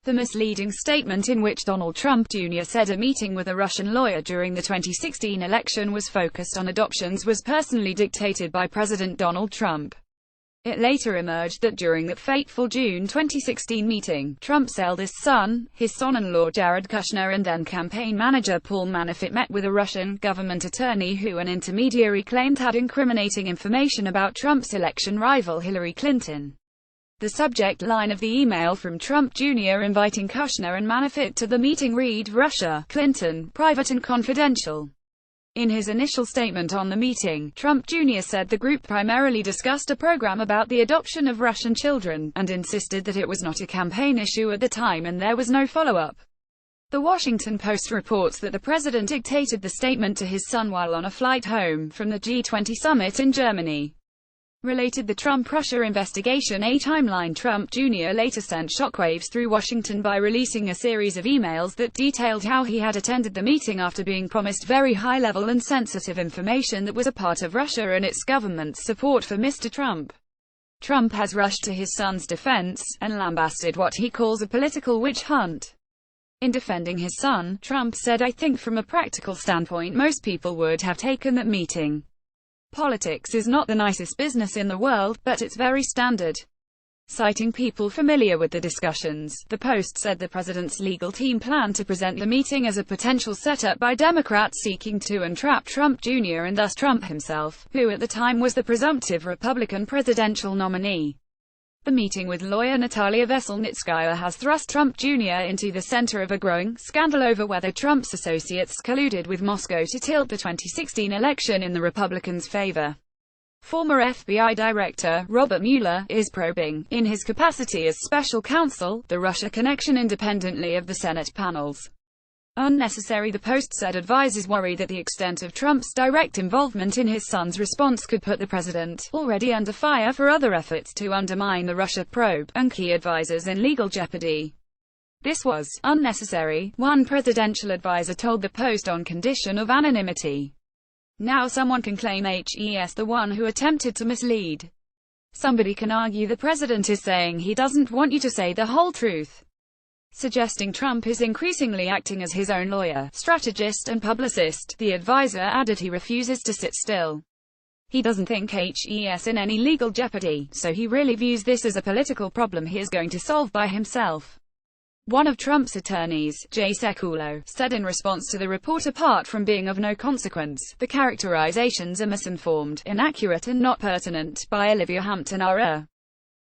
The misleading statement in which Donald Trump Jr. said a meeting with a Russian lawyer during the 2016 election was focused on adoptions was personally dictated by President Donald Trump. It later emerged that during that fateful June 2016 meeting, Trump's eldest son, his son-in-law Jared Kushner, and then-campaign manager Paul Manafort met with a Russian government attorney who an intermediary claimed had incriminating information about Trump's election rival Hillary Clinton. The subject line of the email from Trump Jr. inviting Kushner and Manafort to the meeting read, "Russia, Clinton, private and confidential." In his initial statement on the meeting, Trump Jr. said the group primarily discussed a program about the adoption of Russian children, and insisted that it was not a campaign issue at the time and there was no follow-up. The Washington Post reports that the president dictated the statement to his son while on a flight home from the G20 summit in Germany. Related the Trump-Russia investigation a timeline. Trump Jr. later sent shockwaves through Washington by releasing a series of emails that detailed how he had attended the meeting after being promised very high-level and sensitive information that was a part of Russia and its government's support for Mr. Trump. Trump has rushed to his son's defense, and lambasted what he calls a political witch hunt. In defending his son, Trump said, "I think from a practical standpoint most people would have taken that meeting. Politics is not the nicest business in the world, but it's very standard." Citing people familiar with the discussions, the Post said the president's legal team planned to present the meeting as a potential setup by Democrats seeking to entrap Trump Jr. and thus Trump himself, who at the time was the presumptive Republican presidential nominee. The meeting with lawyer Natalia Veselnitskaya has thrust Trump Jr. into the center of a growing scandal over whether Trump's associates colluded with Moscow to tilt the 2016 election in the Republicans' favor. Former FBI Director Robert Mueller is probing, in his capacity as special counsel, the Russia connection independently of the Senate panels. Unnecessary. The Post said advisors worry that the extent of Trump's direct involvement in his son's response could put the president, already under fire for other efforts to undermine the Russia probe, and key advisors in legal jeopardy. "This was unnecessary," one presidential advisor told the Post on condition of anonymity. "Now someone can claim he's the one who attempted to mislead. Somebody can argue the president is saying he doesn't want you to say the whole truth," suggesting Trump is increasingly acting as his own lawyer, strategist and publicist. The advisor added he refuses to sit still. He doesn't think he's in any legal jeopardy, so he really views this as a political problem he is going to solve by himself. One of Trump's attorneys, Jay Sekulow, said in response to the report, apart from being of no consequence, the characterizations are misinformed, inaccurate and not pertinent, by Olivia Hampton, R.A.